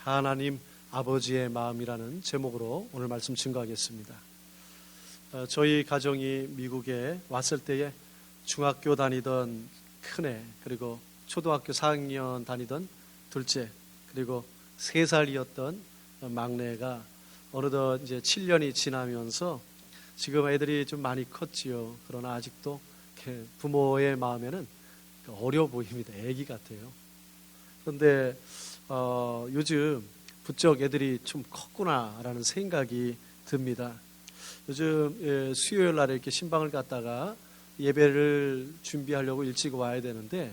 하나님 아버지의 마음이라는 제목으로 오늘 말씀 증거하겠습니다. 저희 가정이 미국에 왔을 때에 중학교 다니던 큰애, 그리고 초등학교 4학년 다니던 둘째, 그리고 3살이었던 막내가 어느덧 이제 7년이 지나면서 지금 애들이 좀 많이 컸지요. 그러나 아직도 부모의 마음에는 어려 보입니다. 애기 같아요. 그런데 요즘 부쩍 애들이 좀 컸구나라는 생각이 듭니다. 요즘 수요일 날에 이렇게 신방을 갔다가 예배를 준비하려고 일찍 와야 되는데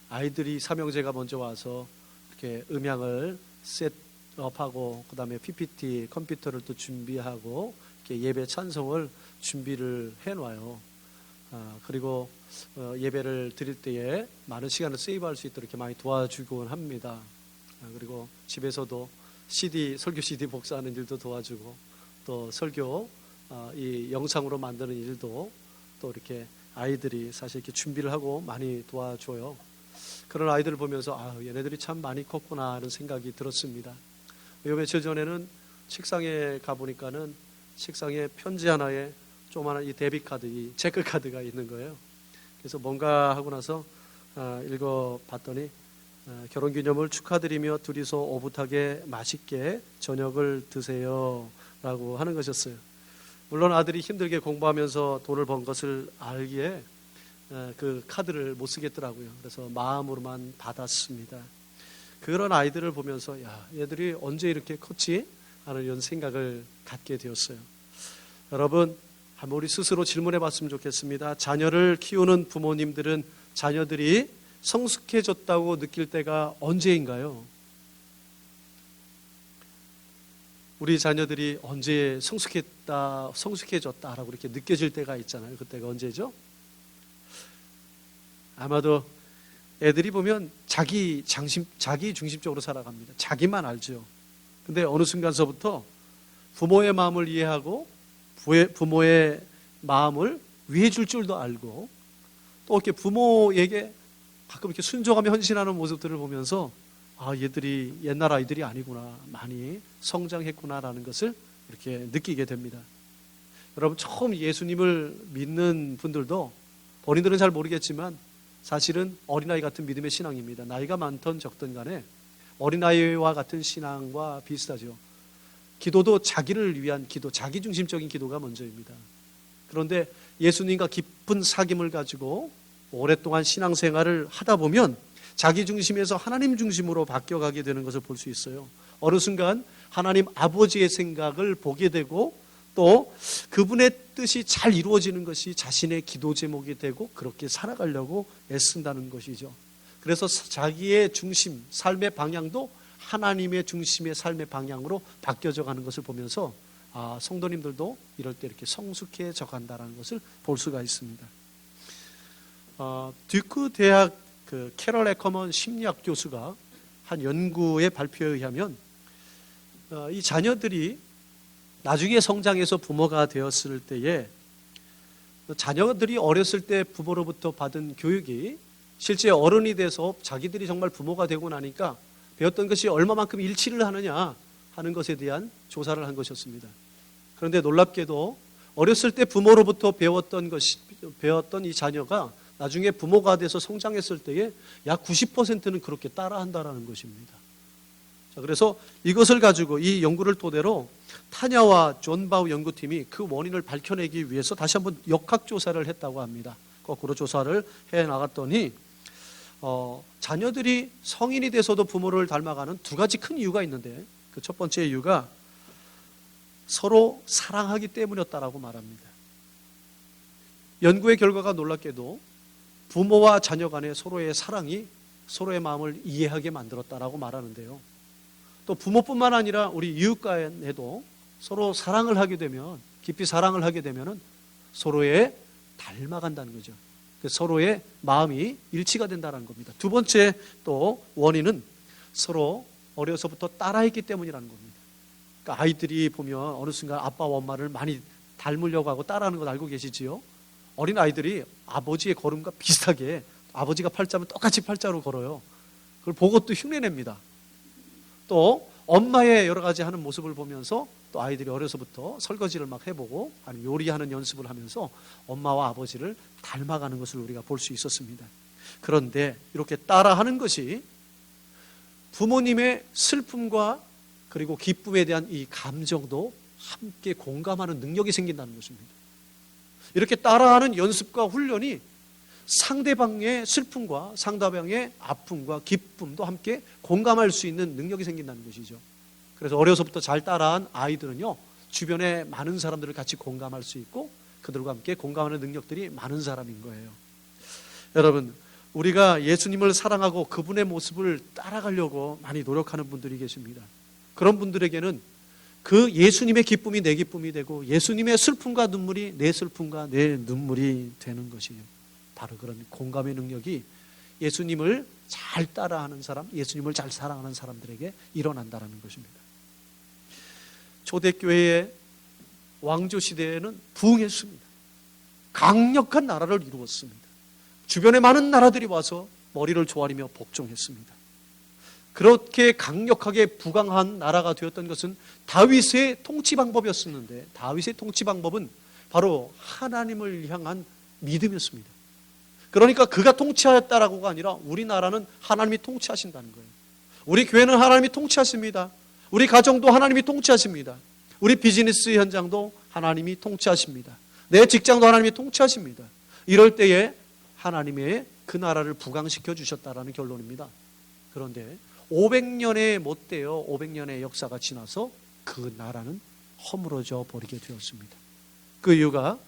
아이들이 삼형제가 먼저 와서 이렇게 음향을 셋업하고 그다음에 PPT 컴퓨터를 또 준비하고 이렇게 예배 찬송을 준비를 해놔요. 그리고 예배를 드릴 때에 많은 시간을 세이브할 수 있도록 이렇게 많이 도와주곤 합니다. 그리고 집에서도 설교 CD 복사하는 일도 도와주고 또 설교 이 영상으로 만드는 일도 또 이렇게 아이들이 사실 이렇게 준비를 하고 많이 도와줘요. 그런 아이들을 보면서 얘네들이 참 많이 컸구나 하는 생각이 들었습니다. 요 며칠 전에는 책상에 가보니까는 책상에 편지 하나에 조그마한 이 데비카드, 이 체크카드가 있는 거예요. 그래서 뭔가 하고 나서 읽어봤더니 결혼기념을 축하드리며 둘이서 오붓하게 맛있게 저녁을 드세요 라고 하는 것이었어요. 물론 아들이 힘들게 공부하면서 돈을 번 것을 알기에 그 카드를 못 쓰겠더라고요. 그래서 마음으로만 받았습니다. 그런 아이들을 보면서 얘들이 언제 이렇게 컸지? 하는 이런 생각을 갖게 되었어요. 여러분, 한번 우리 스스로 질문해 봤으면 좋겠습니다. 자녀를 키우는 부모님들은 자녀들이 성숙해졌다고 느낄 때가 언제인가요? 우리 자녀들이 언제 성숙해졌다라고 이렇게 느껴질 때가 있잖아요. 그때가 언제죠? 아마도 애들이 보면 자기 중심적으로 살아갑니다. 자기만 알죠. 근데 어느 순간서부터 부모의 마음을 이해하고 부모의 마음을 위해 줄 줄도 알고 또 이렇게 부모에게 가끔 이렇게 순종하며 헌신하는 모습들을 보면서 얘들이 옛날 아이들이 아니구나, 많이 성장했구나라는 것을 이렇게 느끼게 됩니다. 여러분, 처음 예수님을 믿는 분들도 본인들은 잘 모르겠지만 사실은 어린아이 같은 믿음의 신앙입니다. 나이가 많던 적든 간에 어린아이와 같은 신앙과 비슷하죠. 기도도 자기를 위한 기도, 자기중심적인 기도가 먼저입니다. 그런데 예수님과 깊은 사귐을 가지고 오랫동안 신앙생활을 하다 보면 자기 중심에서 하나님 중심으로 바뀌어가게 되는 것을 볼 수 있어요. 어느 순간 하나님 아버지의 생각을 보게 되고 또 그분의 뜻이 잘 이루어지는 것이 자신의 기도 제목이 되고 그렇게 살아가려고 애쓴다는 것이죠. 그래서 자기의 중심, 삶의 방향도 하나님의 중심의 삶의 방향으로 바뀌어져 가는 것을 보면서 성도님들도 이럴 때 이렇게 성숙해져 간다는 것을 볼 수가 있습니다. 듀크 대학 캐럴 에커먼 심리학 교수가 한 연구의 발표에 의하면 이 자녀들이 나중에 성장해서 부모가 되었을 때에 자녀들이 어렸을 때 부모로부터 받은 교육이 실제 어른이 돼서 자기들이 정말 부모가 되고 나니까 배웠던 것이 얼마만큼 일치를 하느냐 하는 것에 대한 조사를 한 것이었습니다. 그런데 놀랍게도 어렸을 때 부모로부터 배웠던 이 자녀가 나중에 부모가 돼서 성장했을 때에 약 90%는 그렇게 따라한다라는 것입니다. 자, 그래서 이것을 가지고 이 연구를 토대로 타냐와 존 바우 연구팀이 그 원인을 밝혀내기 위해서 다시 한번 역학조사를 했다고 합니다. 거꾸로 조사를 해나갔더니 자녀들이 성인이 돼서도 부모를 닮아가는 두 가지 큰 이유가 있는데 그 첫 번째 이유가 서로 사랑하기 때문이었다라고 말합니다. 연구의 결과가 놀랍게도 부모와 자녀 간의 서로의 사랑이 서로의 마음을 이해하게 만들었다라고 말하는데요. 또 부모뿐만 아니라 우리 이웃 간에도 서로 사랑을 하게 되면, 깊이 사랑을 하게 되면 서로의 닮아간다는 거죠. 서로의 마음이 일치가 된다는 겁니다. 두 번째 또 원인은 서로 어려서부터 따라했기 때문이라는 겁니다. 그러니까 아이들이 보면 어느 순간 아빠와 엄마를 많이 닮으려고 하고 따라하는 걸 알고 계시지요? 어린 아이들이 아버지의 걸음과 비슷하게 아버지가 팔자면 똑같이 팔자로 걸어요. 그걸 보고 또 흉내냅니다. 또 엄마의 여러 가지 하는 모습을 보면서 또 아이들이 어려서부터 설거지를 막 해보고 아니면 요리하는 연습을 하면서 엄마와 아버지를 닮아가는 것을 우리가 볼 수 있었습니다. 그런데 이렇게 따라하는 것이 부모님의 슬픔과 그리고 기쁨에 대한 이 감정도 함께 공감하는 능력이 생긴다는 것입니다. 이렇게 따라하는 연습과 훈련이 상대방의 슬픔과 상대방의 아픔과 기쁨도 함께 공감할 수 있는 능력이 생긴다는 것이죠. 그래서 어려서부터 잘 따라한 아이들은요, 주변에 많은 사람들을 같이 공감할 수 있고 그들과 함께 공감하는 능력들이 많은 사람인 거예요. 여러분, 우리가 예수님을 사랑하고 그분의 모습을 따라가려고 많이 노력하는 분들이 계십니다. 그런 분들에게는 그 예수님의 기쁨이 내 기쁨이 되고 예수님의 슬픔과 눈물이 내 슬픔과 내 눈물이 되는 것이에요. 바로 그런 공감의 능력이 예수님을 잘 따라하는 사람, 예수님을 잘 사랑하는 사람들에게 일어난다는 것입니다. 초대교회의 왕조시대에는 부흥했습니다. 강력한 나라를 이루었습니다. 주변에 많은 나라들이 와서 머리를 조아리며 복종했습니다. 그렇게 강력하게 부강한 나라가 되었던 것은 다윗의 통치 방법이었었는데, 다윗의 통치 방법은 바로 하나님을 향한 믿음이었습니다. 그러니까 그가 통치하였다라고가 아니라 우리나라는 하나님이 통치하신다는 거예요. 우리 교회는 하나님이 통치하십니다. 우리 가정도 하나님이 통치하십니다. 우리 비즈니스 현장도 하나님이 통치하십니다. 내 직장도 하나님이 통치하십니다. 이럴 때에 하나님의 그 나라를 부강시켜 주셨다라는 결론입니다. 그런데 500년에 못 되어 500년의 역사가 지나서 그 나라는 허물어져 버리게 되었습니다. 그 이유가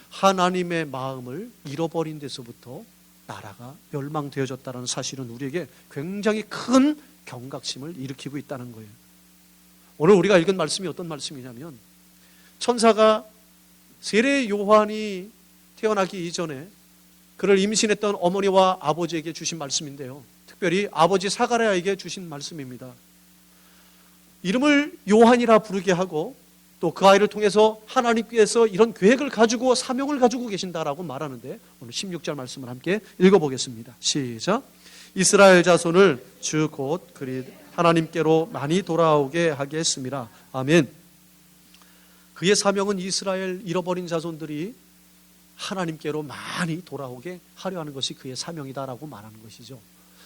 하나님의 마음을 잃어버린 데서부터 나라가 멸망되어졌다는 사실은 우리에게 굉장히 큰 경각심을 일으키고 있다는 거예요. 오늘 우리가 읽은 말씀이 어떤 말씀이냐면, 천사가 세례 요한이 태어나기 이전에 그를 임신했던 어머니와 아버지에게 주신 말씀인데요, 특별히 아버지 사가랴에게 주신 말씀입니다. 이름을 요한이라 부르게 하고 또 그 아이를 통해서 하나님께서 이런 계획을 가지고 사명을 가지고 계신다라고 말하는데, 오늘 16절 말씀을 함께 읽어보겠습니다. 시작. 이스라엘 자손을 주 곧 그리 하나님께로 많이 돌아오게 하겠습니다. 아멘. 그의 사명은 이스라엘 잃어버린 자손들이 하나님께로 많이 돌아오게 하려 하는 것이 그의 사명이다라고 말하는 것이죠.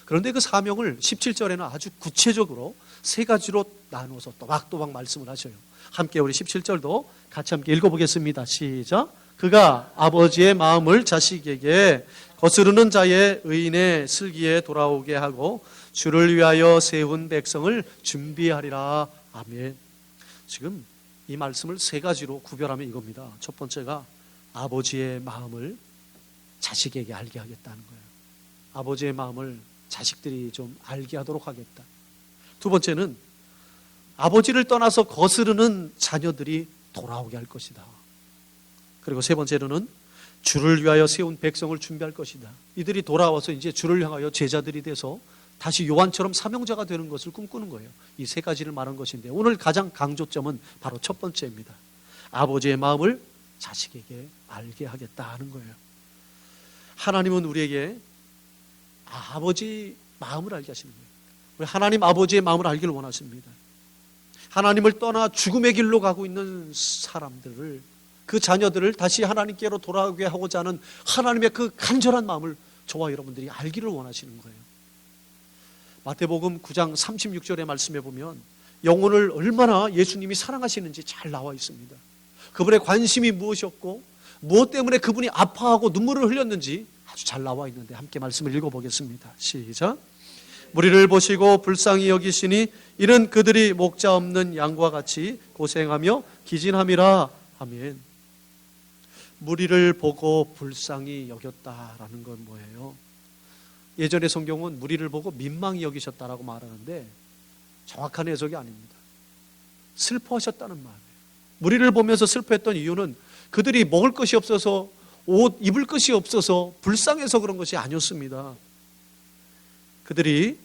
그런데 그 사명을 17절에는 아주 구체적으로 세 가지로 나누어서 또박또박 말씀을 하셔요. 함께 우리 17절도 같이 함께 읽어보겠습니다. 시작. 그가 아버지의 마음을 자식에게 거스르는 자의 의인의 슬기에 돌아오게 하고 주를 위하여 세운 백성을 준비하리라. 아멘. 지금 이 말씀을 세 가지로 구별하면 이겁니다. 첫 번째가 아버지의 마음을 자식에게 알게 하겠다는 거예요. 아버지의 마음을 자식들이 좀 알게 하도록 하겠다. 두 번째는 아버지를 떠나서 거스르는 자녀들이 돌아오게 할 것이다. 그리고 세 번째로는 주를 위하여 세운 백성을 준비할 것이다. 이들이 돌아와서 이제 주를 향하여 제자들이 돼서 다시 요한처럼 사명자가 되는 것을 꿈꾸는 거예요. 이 세 가지를 말한 것인데, 오늘 가장 강조점은 바로 첫 번째입니다. 아버지의 마음을 자식에게 알게 하겠다 하는 거예요. 하나님은 우리에게 아버지 마음을 알게 하시는 거예요. 우리 하나님 아버지의 마음을 알기를 원하십니다. 하나님을 떠나 죽음의 길로 가고 있는 사람들을, 그 자녀들을 다시 하나님께로 돌아오게 하고자 하는 하나님의 그 간절한 마음을 저와 여러분들이 알기를 원하시는 거예요. 마태복음 9장 36절의 말씀에 보면 영혼을 얼마나 예수님이 사랑하시는지 잘 나와 있습니다. 그분의 관심이 무엇이었고 무엇 때문에 그분이 아파하고 눈물을 흘렸는지 아주 잘 나와 있는데, 함께 말씀을 읽어보겠습니다. 시작. 무리를 보시고 불쌍히 여기시니 이는 그들이 목자 없는 양과 같이 고생하며 기진함이라. 아멘. 무리를 보고 불쌍히 여겼다라는 건 뭐예요? 예전의 성경은 무리를 보고 민망히 여기셨다라고 말하는데 정확한 해석이 아닙니다. 슬퍼하셨다는 말이에요. 무리를 보면서 슬퍼했던 이유는 그들이 먹을 것이 없어서, 옷 입을 것이 없어서 불쌍해서 그런 것이 아니었습니다. 그들이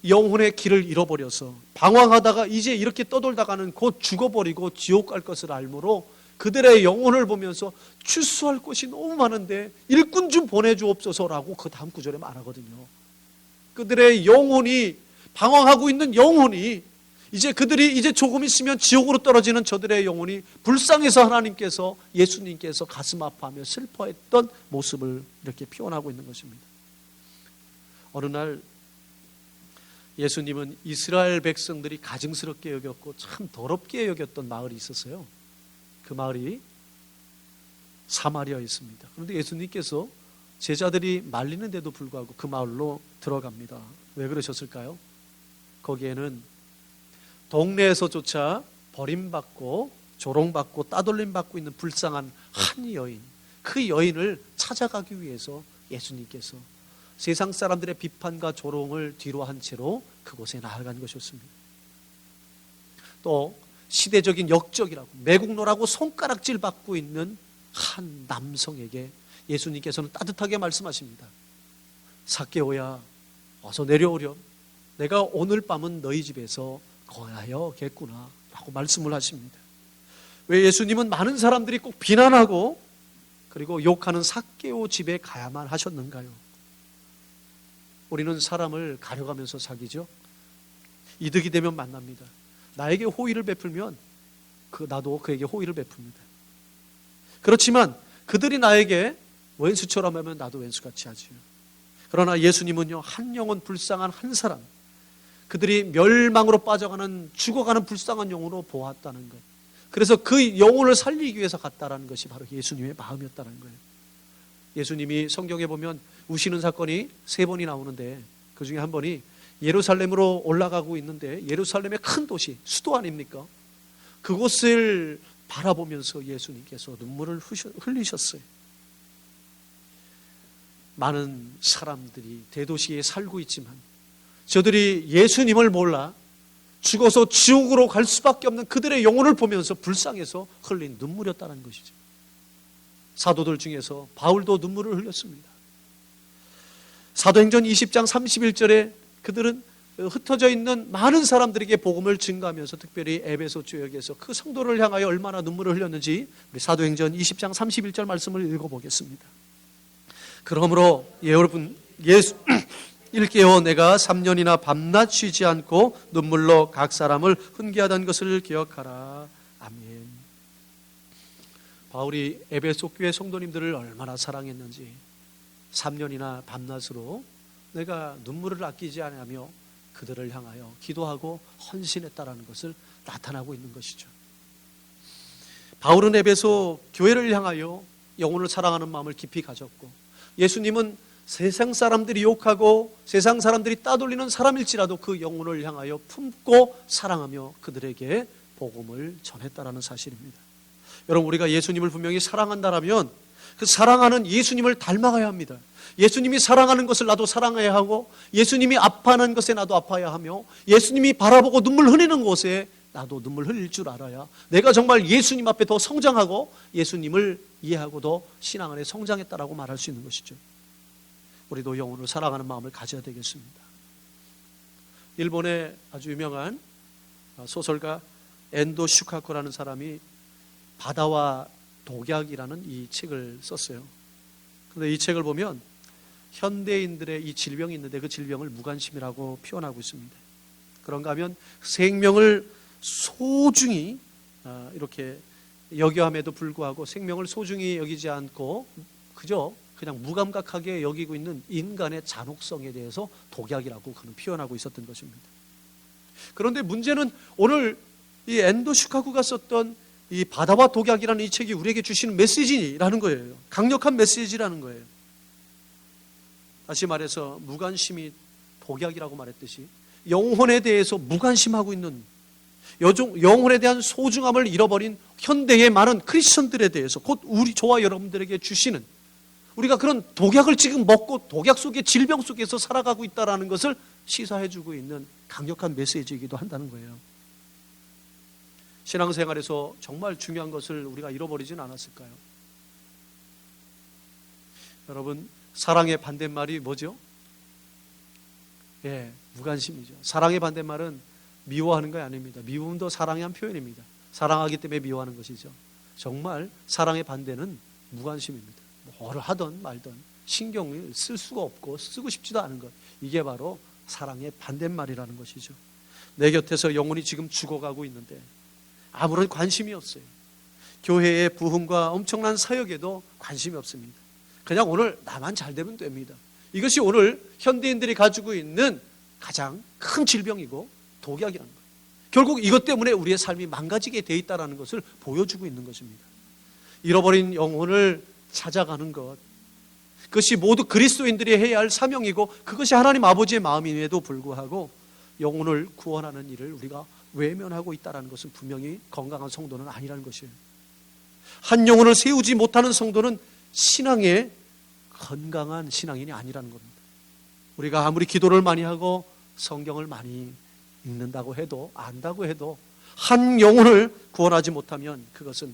영혼의 길을 잃어버려서 방황하다가 이제 이렇게 떠돌다가는 곧 죽어버리고 지옥 갈 것을 알므로 그들의 영혼을 보면서 추수할 것이 너무 많은데 일꾼 좀 보내주옵소서라고 그 다음 구절에 말하거든요. 그들의 영혼이, 방황하고 있는 영혼이 이제 그들이 이제 조금 있으면 지옥으로 떨어지는 저들의 영혼이 불쌍해서 하나님께서, 예수님께서 가슴 아파하며 슬퍼했던 모습을 이렇게 표현하고 있는 것입니다. 어느 날 예수님은 이스라엘 백성들이 가증스럽게 여겼고 참 더럽게 여겼던 마을이 있었어요. 그 마을이 사마리아에 있습니다. 그런데 예수님께서 제자들이 말리는데도 불구하고 그 마을로 들어갑니다. 왜 그러셨을까요? 거기에는 동네에서조차 버림받고 조롱받고 따돌림받고 있는 불쌍한 한 여인, 그 여인을 찾아가기 위해서 예수님께서 세상 사람들의 비판과 조롱을 뒤로 한 채로 그곳에 나아간 것이었습니다. 또 시대적인 역적이라고 매국노라고 손가락질 받고 있는 한 남성에게 예수님께서는 따뜻하게 말씀하십니다. 삭개오야, 어서 내려오렴. 내가 오늘 밤은 너희 집에서 거하여겠구나 라고 말씀을 하십니다. 왜 예수님은 많은 사람들이 꼭 비난하고 그리고 욕하는 삭개오 집에 가야만 하셨는가요? 우리는 사람을 가려가면서 사귀죠. 이득이 되면 만납니다. 나에게 호의를 베풀면 나도 그에게 호의를 베풉니다. 그렇지만 그들이 나에게 왼수처럼 하면 나도 왼수같이 하지요. 그러나 예수님은요, 한 영혼 불쌍한 한 사람, 그들이 멸망으로 빠져가는 죽어가는 불쌍한 영혼으로 보았다는 것, 그래서 그 영혼을 살리기 위해서 갔다라는 것이 바로 예수님의 마음이었다는 거예요. 예수님이 성경에 보면 우시는 사건이 3번이 나오는데 그 중에 한 번이 예루살렘으로 올라가고 있는데, 예루살렘의 큰 도시, 수도 아닙니까? 그곳을 바라보면서 예수님께서 눈물을 흘리셨어요. 많은 사람들이 대도시에 살고 있지만 저들이 예수님을 몰라 죽어서 지옥으로 갈 수밖에 없는 그들의 영혼을 보면서 불쌍해서 흘린 눈물이었다는 것이죠. 사도들 중에서 바울도 눈물을 흘렸습니다. 사도행전 20장 31절에 그들은 흩어져 있는 많은 사람들에게 복음을 증가하면서 특별히 에베소 지역에서 그 성도를 향하여 얼마나 눈물을 흘렸는지 우리 사도행전 20장 31절 말씀을 읽어보겠습니다. 그러므로 여러분 일깨워 내가 3년이나 밤낮 쉬지 않고 눈물로 각 사람을 훈계하던 것을 기억하라. 아멘. 바울이 에베소 교회 성도님들을 얼마나 사랑했는지 3년이나 밤낮으로 내가 눈물을 아끼지 않으며 그들을 향하여 기도하고 헌신했다라는 것을 나타나고 있는 것이죠. 바울은 에베소 교회를 향하여 영혼을 사랑하는 마음을 깊이 가졌고, 예수님은 세상 사람들이 욕하고 세상 사람들이 따돌리는 사람일지라도 그 영혼을 향하여 품고 사랑하며 그들에게 복음을 전했다라는 사실입니다. 여러분, 우리가 예수님을 분명히 사랑한다라면 그 사랑하는 예수님을 닮아가야 합니다. 예수님이 사랑하는 것을 나도 사랑해야 하고, 예수님이 아파하는 것에 나도 아파야 하며, 예수님이 바라보고 눈물 흘리는 곳에 나도 눈물 흘릴 줄 알아야 내가 정말 예수님 앞에 더 성장하고 예수님을 이해하고 더 신앙 안에 성장했다라고 말할 수 있는 것이죠. 우리도 영혼을 사랑하는 마음을 가져야 되겠습니다. 일본의 아주 유명한 소설가 엔도 슈카코라는 사람이 바다와 독약이라는 이 책을 썼어요. 그런데 이 책을 보면 현대인들의 이 질병이 있는데 그 질병을 무관심이라고 표현하고 있습니다. 그런가 하면 생명을 소중히 이렇게 여겨함에도 불구하고 생명을 소중히 여기지 않고 그저 그냥 무감각하게 여기고 있는 인간의 잔혹성에 대해서 독약이라고 그는 표현하고 있었던 것입니다. 그런데 문제는 오늘 이 엔도 슈카쿠가 썼던 이 바다와 독약이라는 이 책이 우리에게 주시는 메시지라는 거예요. 강력한 메시지라는 거예요. 다시 말해서 무관심이 독약이라고 말했듯이 영혼에 대해서 무관심하고 있는, 영혼에 대한 소중함을 잃어버린 현대의 많은 크리스천들에 대해서, 곧 저와 여러분들에게 주시는, 우리가 그런 독약을 지금 먹고 독약 속의 질병 속에서 살아가고 있다는 것을 시사해주고 있는 강력한 메시지이기도 한다는 거예요. 신앙생활에서 정말 중요한 것을 우리가 잃어버리진 않았을까요? 여러분, 사랑의 반대말이 뭐죠? 무관심이죠. 사랑의 반대말은 미워하는 거 아닙니다. 미움도 사랑의 한 표현입니다. 사랑하기 때문에 미워하는 것이죠. 정말 사랑의 반대는 무관심입니다. 뭐를 하든 말든 신경을 쓸 수가 없고 쓰고 싶지도 않은 것, 이게 바로 사랑의 반대말이라는 것이죠. 내 곁에서 영혼이 지금 죽어가고 있는데 아무런 관심이 없어요. 교회의 부흥과 엄청난 사역에도 관심이 없습니다. 그냥 오늘 나만 잘 되면 됩니다. 이것이 오늘 현대인들이 가지고 있는 가장 큰 질병이고 독약이라는 거예요. 결국 이것 때문에 우리의 삶이 망가지게 돼 있다는 것을 보여주고 있는 것입니다. 잃어버린 영혼을 찾아가는 것, 그것이 모두 그리스도인들이 해야 할 사명이고 그것이 하나님 아버지의 마음임에도 불구하고 영혼을 구원하는 일을 우리가 외면하고 있다는 것은 분명히 건강한 성도는 아니라는 것이에요. 한 영혼을 세우지 못하는 성도는 신앙의 건강한 신앙인이 아니라는 겁니다. 우리가 아무리 기도를 많이 하고 성경을 많이 읽는다고 해도 안다고 해도 한 영혼을 구원하지 못하면 그것은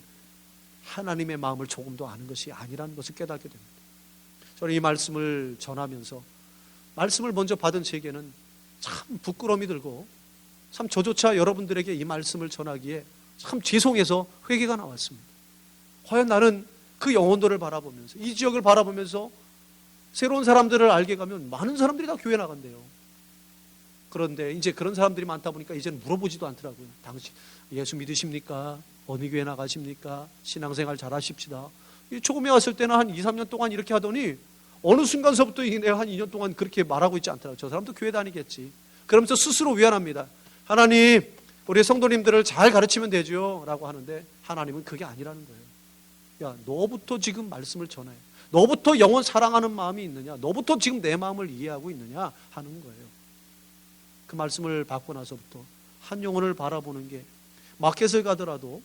하나님의 마음을 조금도 아는 것이 아니라는 것을 깨닫게 됩니다. 저는 이 말씀을 전하면서 말씀을 먼저 받은 제게는 참 부끄러움이 들고 참 저조차 여러분들에게 이 말씀을 전하기에 참 죄송해서 회개가 나왔습니다. 과연 나는 그 영혼들을 바라보면서 이 지역을 바라보면서 새로운 사람들을 알게 가면 많은 사람들이 다 교회 나간대요. 그런데 이제 그런 사람들이 많다 보니까 이제는 물어보지도 않더라고요. 당신 예수 믿으십니까? 어느 교회 나가십니까? 신앙생활 잘 하십시다. 처음에 왔을 때는 한 2, 3년 동안 이렇게 하더니 어느 순간서부터 내가 한 2년 동안 그렇게 말하고 있지 않더라고요. 저 사람도 교회 다니겠지. 그러면서 스스로 위안합니다. 하나님, 우리 성도님들을 잘 가르치면 되죠 라고 하는데 하나님은 그게 아니라는 거예요. 야, 너부터 지금 말씀을 전해. 너부터 영혼 사랑하는 마음이 있느냐? 너부터 지금 내 마음을 이해하고 있느냐? 하는 거예요. 그 말씀을 받고 나서부터 한 영혼을 바라보는 게 마켓을 가더라도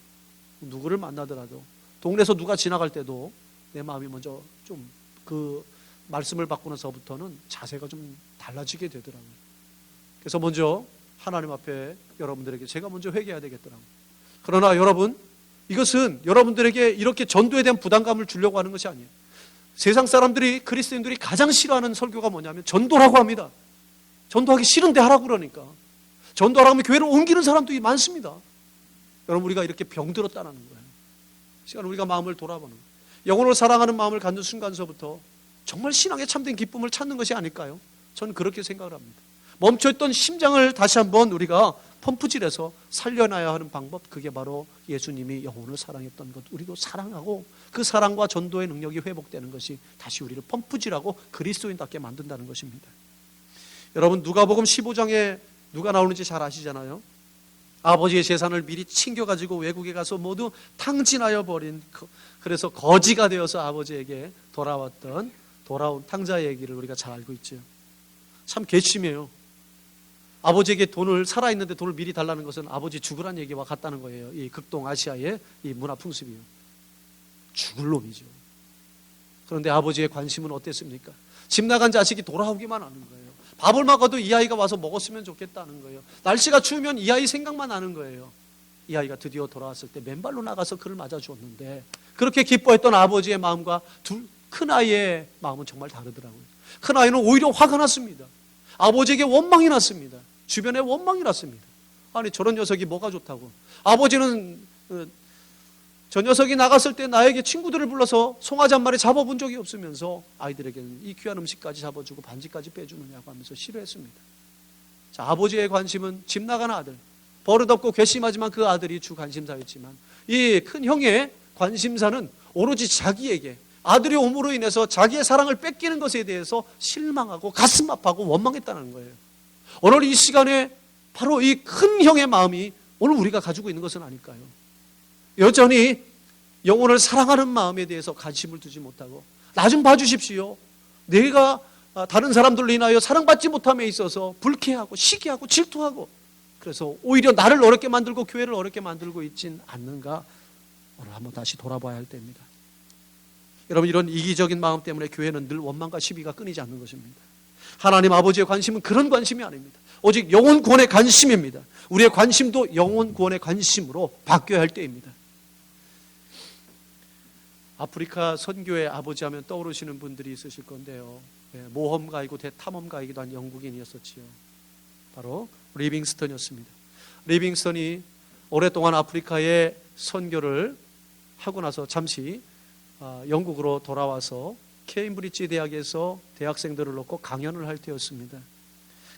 누구를 만나더라도 동네에서 누가 지나갈 때도 내 마음이 먼저 좀 그 말씀을 받고 나서부터는 자세가 좀 달라지게 되더라고요. 그래서 먼저 하나님 앞에 여러분들에게 제가 먼저 회개해야 되겠더라고요. 그러나 여러분, 이것은 여러분들에게 이렇게 전도에 대한 부담감을 주려고 하는 것이 아니에요. 세상 사람들이, 그리스도인들이 가장 싫어하는 설교가 뭐냐면 전도라고 합니다. 전도하기 싫은데 하라고 그러니까. 전도하라고 하면 교회를 옮기는 사람들이 많습니다. 여러분, 우리가 이렇게 병들었다는 거예요. 시간 우리가 마음을 돌아보는 거예요. 영혼을 사랑하는 마음을 갖는 순간서부터 정말 신앙의 참된 기쁨을 찾는 것이 아닐까요? 저는 그렇게 생각을 합니다. 멈춰있던 심장을 다시 한번 우리가 펌프질해서 살려놔야 하는 방법, 그게 바로 예수님이 영혼을 사랑했던 것, 우리도 사랑하고 그 사랑과 전도의 능력이 회복되는 것이 다시 우리를 펌프질하고 그리스도인답게 만든다는 것입니다. 여러분, 누가복음 15장에 누가 나오는지 잘 아시잖아요. 아버지의 재산을 미리 챙겨가지고 외국에 가서 모두 탕진하여 버린, 그래서 거지가 되어서 아버지에게 돌아온 탕자의 얘기를 우리가 잘 알고 있죠. 참 괘씸해요. 아버지에게 돈을, 살아있는데 돈을 미리 달라는 것은 아버지 죽으란 얘기와 같다는 거예요. 이 극동 아시아의 이 문화 풍습이요. 죽을 놈이죠. 그런데 아버지의 관심은 어땠습니까? 집 나간 자식이 돌아오기만 하는 거예요. 밥을 먹어도 이 아이가 와서 먹었으면 좋겠다는 거예요. 날씨가 추우면 이 아이 생각만 나는 거예요. 이 아이가 드디어 돌아왔을 때 맨발로 나가서 그를 맞아주었는데 그렇게 기뻐했던 아버지의 마음과 큰 아이의 마음은 정말 다르더라고요. 큰 아이는 오히려 화가 났습니다. 아버지에게 원망이 났습니다. 주변에 원망이 났습니다. 아니, 저런 녀석이 뭐가 좋다고. 아버지는 저 녀석이 나갔을 때 나에게 친구들을 불러서 송아지 한 마리 잡아본 적이 없으면서 아이들에게는 이 귀한 음식까지 잡아주고 반지까지 빼주느냐고 하면서 싫어했습니다. 자, 아버지의 관심은 집 나간 아들, 버릇없고 괘씸하지만 그 아들이 주 관심사였지만 이 큰 형의 관심사는 오로지 자기에게, 아들이 옴으로 인해서 자기의 사랑을 뺏기는 것에 대해서 실망하고 가슴 아파하고 원망했다는 거예요. 오늘 이 시간에 바로 이 큰 형의 마음이 오늘 우리가 가지고 있는 것은 아닐까요? 여전히 영혼을 사랑하는 마음에 대해서 관심을 두지 못하고 나 좀 봐주십시오. 내가 다른 사람들로 인하여 사랑받지 못함에 있어서 불쾌하고 시기하고 질투하고 그래서 오히려 나를 어렵게 만들고 교회를 어렵게 만들고 있진 않는가? 오늘 한번 다시 돌아봐야 할 때입니다. 여러분, 이런 이기적인 마음 때문에 교회는 늘 원망과 시비가 끊이지 않는 것입니다. 하나님 아버지의 관심은 그런 관심이 아닙니다. 오직 영혼 구원의 관심입니다. 우리의 관심도 영혼 구원의 관심으로 바뀌어야 할 때입니다. 아프리카 선교의 아버지 하면 떠오르시는 분들이 있으실 건데요. 모험가이고 대탐험가이기도 한 영국인이었었지요. 바로 리빙스턴이었습니다. 리빙스턴이 오랫동안 아프리카에 선교를 하고 나서 잠시 영국으로 돌아와서 케임브리지 대학에서 대학생들을 놓고 강연을 할 때였습니다.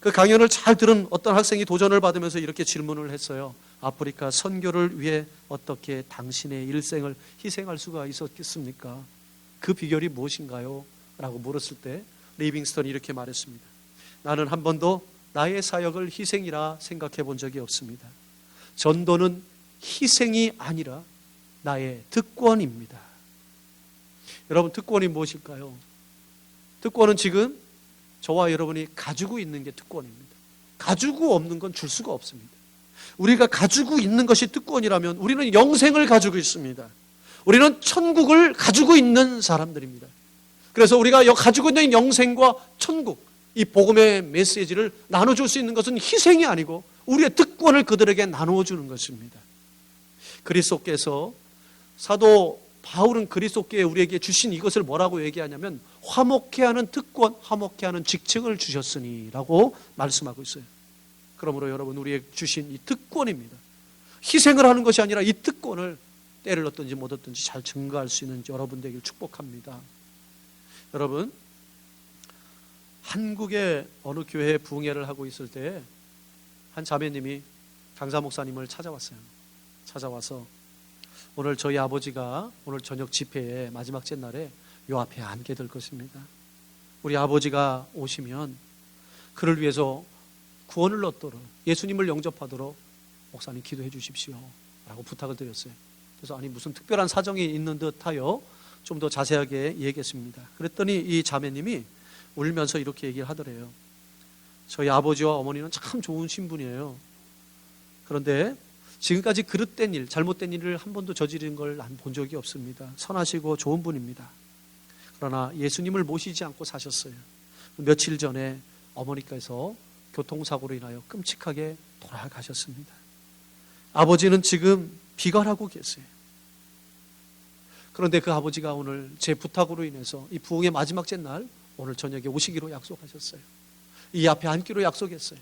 그 강연을 잘 들은 어떤 학생이 도전을 받으면서 이렇게 질문을 했어요. 아프리카 선교를 위해 어떻게 당신의 일생을 희생할 수가 있었겠습니까? 그 비결이 무엇인가요? 라고 물었을 때 리빙스턴이 이렇게 말했습니다. 나는 한 번도 나의 사역을 희생이라 생각해 본 적이 없습니다. 전도는 희생이 아니라 나의 특권입니다. 여러분, 특권이 무엇일까요? 특권은 지금 저와 여러분이 가지고 있는 게 특권입니다. 가지고 없는 건 줄 수가 없습니다. 우리가 가지고 있는 것이 특권이라면 우리는 영생을 가지고 있습니다. 우리는 천국을 가지고 있는 사람들입니다. 그래서 우리가 가지고 있는 영생과 천국, 이 복음의 메시지를 나눠줄 수 있는 것은 희생이 아니고 우리의 특권을 그들에게 나누어주는 것입니다. 그리스도께서, 사도 바울은 그리스도께 우리에게 주신 이것을 뭐라고 얘기하냐면 화목해 하는 특권, 화목해 하는 직책을 주셨으니 라고 말씀하고 있어요. 그러므로 여러분, 우리에게 주신 이 특권입니다. 희생을 하는 것이 아니라 이 특권을 때를 얻든지 못 얻든지 잘 증거할 수 있는 여러분 되길 축복합니다. 여러분, 한국의 어느 교회에 부흥회를 하고 있을 때 한 자매님이 강사 목사님을 찾아와서 오늘 저희 아버지가 오늘 저녁 집회에 마지막 제날에 요 앞에 앉게 될 것입니다. 우리 아버지가 오시면 그를 위해서 구원을 얻도록, 예수님을 영접하도록 목사님 기도해 주십시오 라고 부탁을 드렸어요. 그래서 아니 무슨 특별한 사정이 있는 듯하여 좀 더 자세하게 얘기했습니다. 그랬더니 이 자매님이 울면서 이렇게 얘기를 하더래요. 저희 아버지와 어머니는 참 좋은 신분이에요. 그런데 지금까지 그릇된 일, 잘못된 일을 한 번도 저지른 걸 난 본 적이 없습니다. 선하시고 좋은 분입니다. 그러나 예수님을 모시지 않고 사셨어요. 며칠 전에 어머니께서 교통사고로 인하여 끔찍하게 돌아가셨습니다. 아버지는 지금 비관하고 계세요. 그런데 그 아버지가 오늘 제 부탁으로 인해서 이 부흥의 마지막 제날 오늘 저녁에 오시기로 약속하셨어요. 이 앞에 앉기로 약속했어요.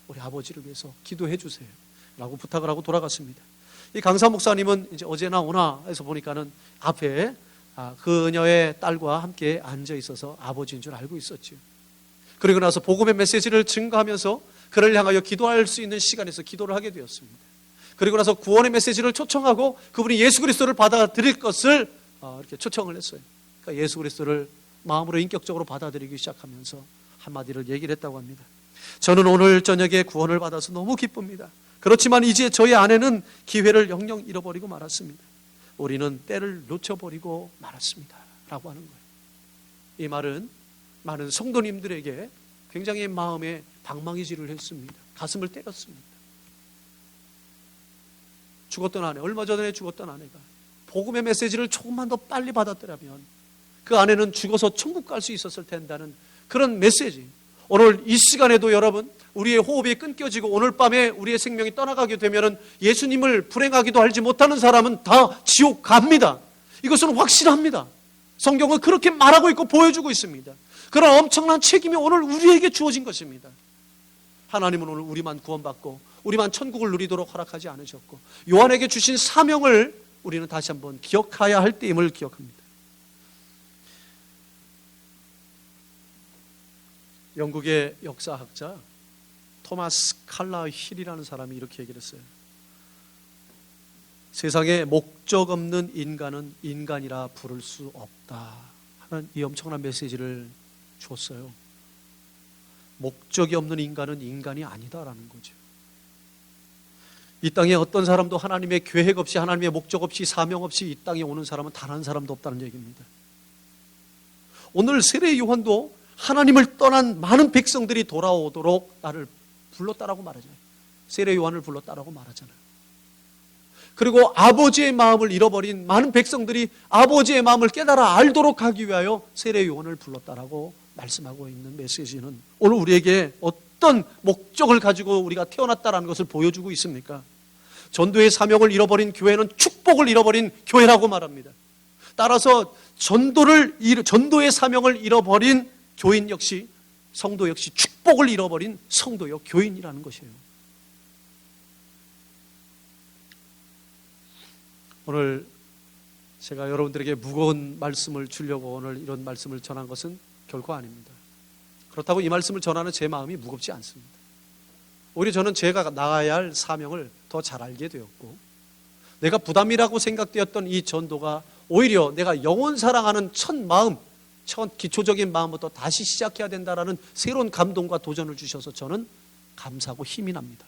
우리 아버지를 위해서 기도해 주세요 라고 부탁을 하고 돌아갔습니다. 이 강사 목사님은 이제 어제나 오나 해서 보니까는 앞에 그녀의 딸과 함께 앉아 있어서 아버지인 줄 알고 있었죠. 그리고 나서 복음의 메시지를 증거하면서 그를 향하여 기도할 수 있는 시간에서 기도를 하게 되었습니다. 그리고 나서 구원의 메시지를 초청하고 그분이 예수 그리스도를 받아들일 것을 이렇게 초청을 했어요. 그러니까 예수 그리스도를 마음으로 인격적으로 받아들이기 시작하면서 한마디를 얘기를 했다고 합니다. 저는 오늘 저녁에 구원을 받아서 너무 기쁩니다. 그렇지만 이제 저희 아내는 기회를 영영 잃어버리고 말았습니다. 우리는 때를 놓쳐버리고 말았습니다 라고 하는 거예요. 이 말은 많은 성도님들에게 굉장히 마음에 방망이질을 했습니다. 가슴을 때렸습니다. 죽었던 아내, 얼마 전에 죽었던 아내가 복음의 메시지를 조금만 더 빨리 받았더라면 그 아내는 죽어서 천국 갈 수 있었을 텐다는 그런 메시지. 오늘 이 시간에도 여러분, 우리의 호흡이 끊겨지고 오늘 밤에 우리의 생명이 떠나가게 되면 예수님을 불행하기도 알지 못하는 사람은 다 지옥 갑니다. 이것은 확실합니다. 성경은 그렇게 말하고 있고 보여주고 있습니다. 그런 엄청난 책임이 오늘 우리에게 주어진 것입니다. 하나님은 오늘 우리만 구원받고 우리만 천국을 누리도록 허락하지 않으셨고 요한에게 주신 사명을 우리는 다시 한번 기억해야 할 때임을 기억합니다. 영국의 역사학자 토마스 칼라 힐이라는 사람이 이렇게 얘기를 했어요. 세상에 목적 없는 인간은 인간이라 부를 수 없다 하는 이 엄청난 메시지를 줬어요. 목적이 없는 인간은 인간이 아니다라는 거죠. 이 땅에 어떤 사람도 하나님의 계획 없이, 하나님의 목적 없이, 사명 없이 이 땅에 오는 사람은 단 한 사람도 없다는 얘기입니다. 오늘 세례 요한도 하나님을 떠난 많은 백성들이 돌아오도록 나를 불렀다라고 말하잖아요. 세례 요한을 불렀다라고 말하잖아요. 그리고 아버지의 마음을 잃어버린 많은 백성들이 아버지의 마음을 깨달아 알도록 하기 위하여 세례 요한을 불렀다라고 말씀하고 있는 메시지는 오늘 우리에게 어떤 목적을 가지고 우리가 태어났다라는 것을 보여주고 있습니까? 전도의 사명을 잃어버린 교회는 축복을 잃어버린 교회라고 말합니다. 따라서 전도의 사명을 잃어버린 교인 역시, 성도 역시 축복을 잃어버린 성도요 교인이라는 것이에요. 오늘 제가 여러분들에게 무거운 말씀을 주려고 오늘 이런 말씀을 전한 것은 결코 아닙니다. 그렇다고 이 말씀을 전하는 제 마음이 무겁지 않습니다. 오히려 저는 제가 나가야 할 사명을 더 잘 알게 되었고, 내가 부담이라고 생각되었던 이 전도가 오히려 내가 영혼 사랑하는 첫 마음, 첫 기초적인 마음부터 다시 시작해야 된다라는 새로운 감동과 도전을 주셔서 저는 감사하고 힘이 납니다.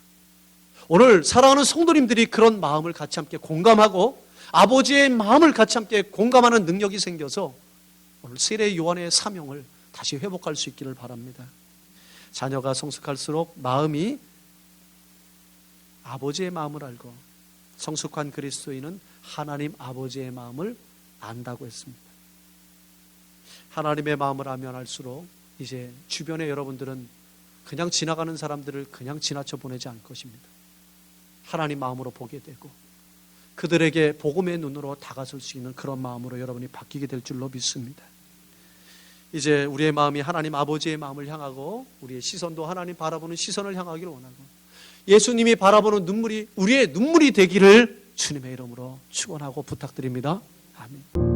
오늘 사랑하는 성도님들이 그런 마음을 같이 함께 공감하고 아버지의 마음을 같이 함께 공감하는 능력이 생겨서 오늘 세례 요한의 사명을 다시 회복할 수 있기를 바랍니다. 자녀가 성숙할수록 마음이 아버지의 마음을 알고, 성숙한 그리스도인은 하나님 아버지의 마음을 안다고 했습니다. 하나님의 마음을 알면 알수록 이제 주변의 여러분들은 그냥 지나가는 사람들을 그냥 지나쳐 보내지 않을 것입니다. 하나님 마음으로 보게 되고 그들에게 복음의 눈으로 다가설 수 있는 그런 마음으로 여러분이 바뀌게 될 줄로 믿습니다. 이제 우리의 마음이 하나님 아버지의 마음을 향하고 우리의 시선도 하나님 바라보는 시선을 향하기를 원하고 예수님이 바라보는 눈물이 우리의 눈물이 되기를 주님의 이름으로 축원하고 부탁드립니다. 아멘.